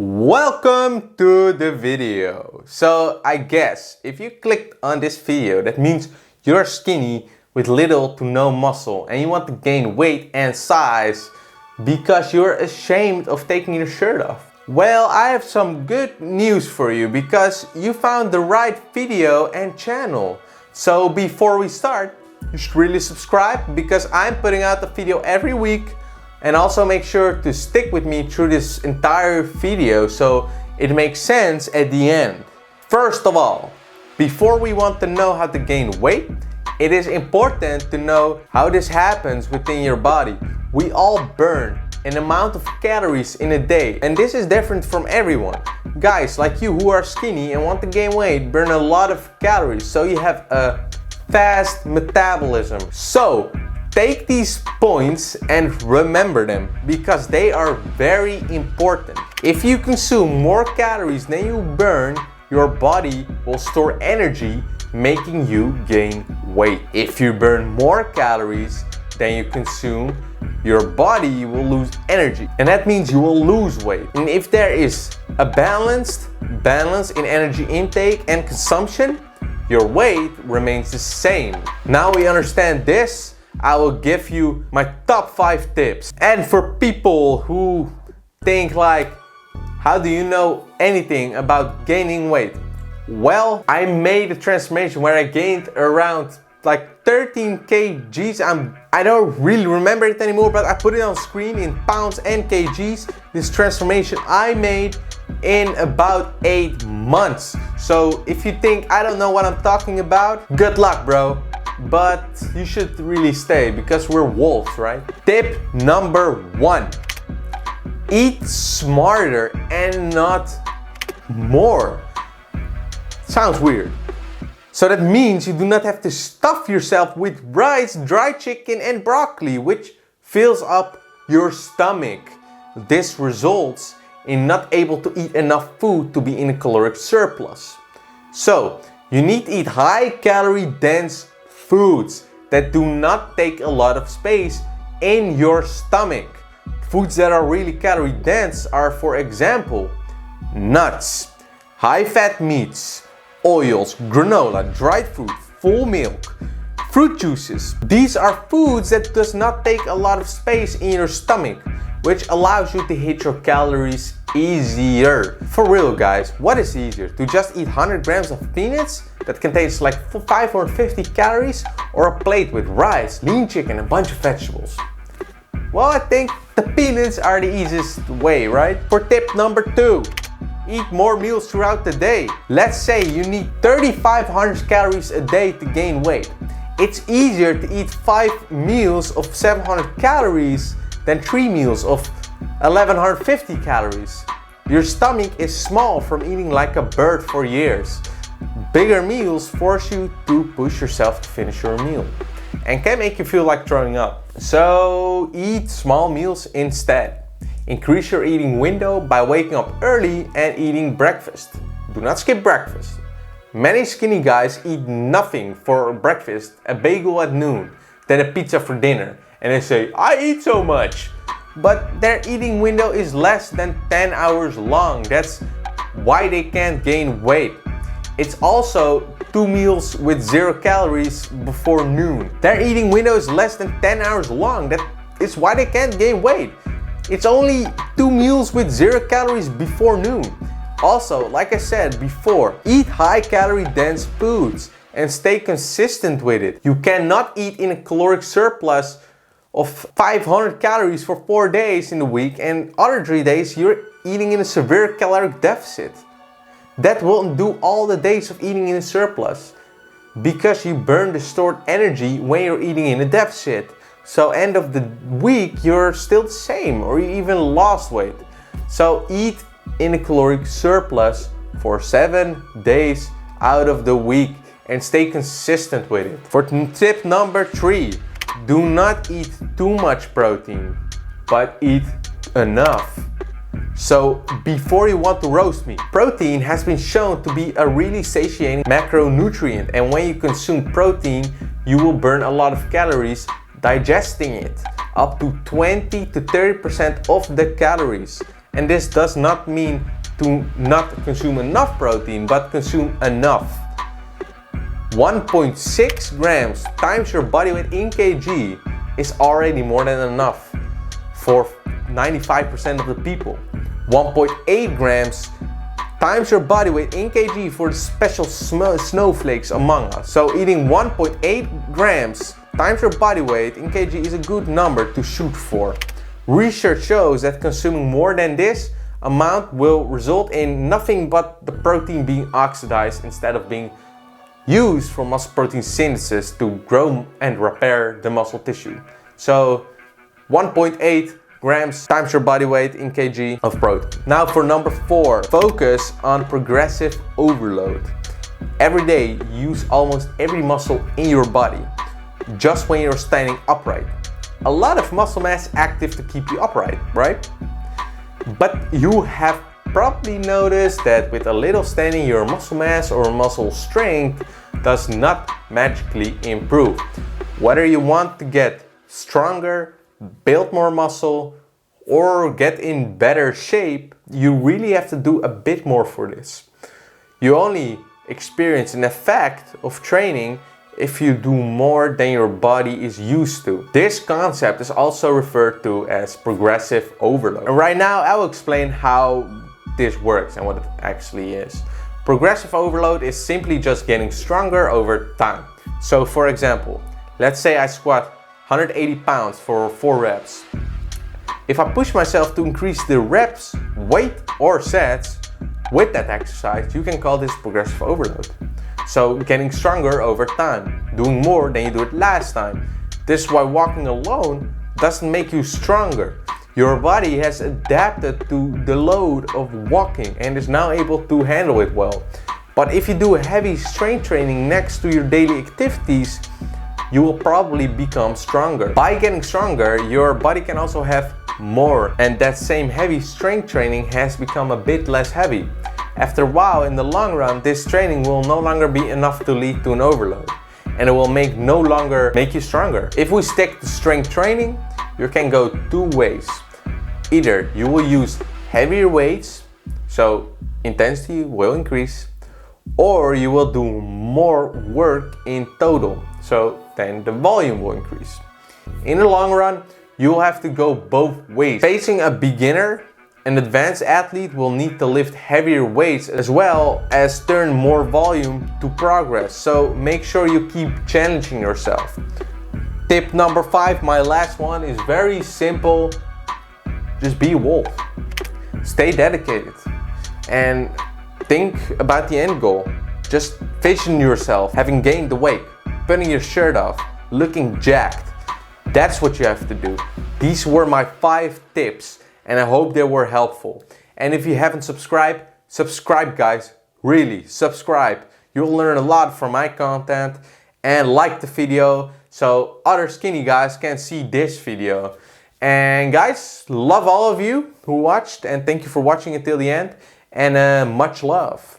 Welcome to the video. So I guess if you clicked on this video, that means you're skinny with little to no muscle and you want to gain weight and size because you're ashamed of taking your shirt off. Well, I have some good news for you because you found the right video and channel. So before we start, you should really subscribe because I'm putting out a video every week. And also make sure to stick with me through this entire video so it makes sense at the end. First of all, before we want to know how to gain weight, it is important to know how this happens within your body. We all burn an amount of calories in a day, and this is different from everyone. Guys like you who are skinny and want to gain weight burn a lot of calories, so you have a fast metabolism. So take these points and remember them because they are very important. If you consume more calories than you burn, your body will store energy, making you gain weight. If you burn more calories than you consume, your body will lose energy, and that means you will lose weight. And if there is a balance in energy intake and consumption, your weight remains the same. Now we understand this, I will give you my top 5 tips. And for people who think like, how do you know anything about gaining weight? Well, I made a transformation where I gained around like 13 kgs. I don't really remember it anymore, but I put it on screen in pounds and kgs. This transformation I made in about 8 months. So if you think I don't know what I'm talking about, good luck, bro. But you should really stay because we're wolves, right? Tip number 1. Eat smarter and not more. Sounds weird. So that means you do not have to stuff yourself with rice, dry chicken and broccoli, which fills up your stomach. This results in not able to eat enough food to be in a caloric surplus. So you need to eat high calorie dense foods that do not take a lot of space in your stomach. Foods that are really calorie dense are, for example, nuts, high fat meats, oils, granola, dried fruit, full milk, fruit juices. These are foods that does not take a lot of space in your stomach, which allows you to hit your calories easier. For real guys, what is easier? To just eat 100 grams of peanuts that contains like 550 calories, or a plate with rice, lean chicken and a bunch of vegetables? Well, I think the peanuts are the easiest way, right? For tip number 2, eat more meals throughout the day. Let's say you need 3,500 calories a day to gain weight. It's easier to eat 5 meals of 700 calories than 3 meals of 1150 calories. Your stomach is small from eating like a bird for years. Bigger meals force you to push yourself to finish your meal and can make you feel like throwing up. So eat small meals instead. Increase your eating window by waking up early and eating breakfast. Do not skip breakfast. Many skinny guys eat nothing for breakfast, a bagel at noon, then a pizza for dinner, and they say, I eat so much. But their eating window is less than 10 hours long. That's why they can't gain weight. It's also 2 meals with 0 calories before noon. Their eating window is less than 10 hours long. That is why they can't gain weight. It's only 2 meals with 0 calories before noon. Also, like I said before, eat high calorie dense foods and stay consistent with it. You cannot eat in a caloric surplus of 500 calories for 4 days in the week and other 3 days you're eating in a severe caloric deficit. That won't do all the days of eating in a surplus because you burn the stored energy when you're eating in a deficit. So end of the week you're still the same or you even lost weight. So eat in a caloric surplus for 7 days out of the week and stay consistent with it. For tip number 3, do not eat too much protein, but eat enough. So before you want to roast me, protein has been shown to be a really satiating macronutrient, and when you consume protein, you will burn a lot of calories digesting it, up to 20 to 30% of the calories. And this does not mean to not consume enough protein, but consume enough. 1.6 grams times your body weight in kg is already more than enough for 95% of the people. 1.8 grams times your body weight in kg for the special snowflakes among us. So eating 1.8 grams times your body weight in kg is a good number to shoot for. Research shows that consuming more than this amount will result in nothing but the protein being oxidized instead of being used for muscle protein synthesis to grow and repair the muscle tissue. So 1.8 grams times your body weight in kg of protein. Now for number 4, focus on progressive overload. Every day use almost every muscle in your body just when you're standing upright. A lot of muscle mass active to keep you upright, right? But you have probably noticed that with a little standing, your muscle mass or muscle strength does not magically improve. Whether you want to get stronger, build more muscle, or get in better shape, you really have to do a bit more for this. You only experience an effect of training if you do more than your body is used to. This concept is also referred to as progressive overload. And right now I will explain how this works and what it actually is. Progressive overload is simply just getting stronger over time. So for example, let's say I squat 180 pounds for 4 reps. If I push myself to increase the reps, weight or sets with that exercise, you can call this progressive overload. So getting stronger over time, doing more than you did last time. This is why walking alone doesn't make you stronger. Your body has adapted to the load of walking and is now able to handle it well. But if you do heavy strength training next to your daily activities, you will probably become stronger. By getting stronger, your body can also have more, and that same heavy strength training has become a bit less heavy. After a while, in the long run, this training will no longer be enough to lead to an overload, and it will no longer make you stronger. If we stick to strength training, you can go 2 ways. Either you will use heavier weights, so intensity will increase, or you will do more work in total, so then the volume will increase. In the long run, you will have to go both ways. Facing a beginner, an advanced athlete will need to lift heavier weights as well as turn more volume to progress. So make sure you keep challenging yourself. Tip number 5, my last one, is very simple. Just be a wolf. Stay dedicated and think about the end goal. Just vision yourself having gained the weight, putting your shirt off, looking jacked. That's what you have to do. These were my 5 tips and I hope they were helpful. And if you haven't subscribed, subscribe guys, really subscribe. You'll learn a lot from my content, and like the video so other skinny guys can see this video. And guys, love all of you who watched, and thank you for watching until the end, and much love.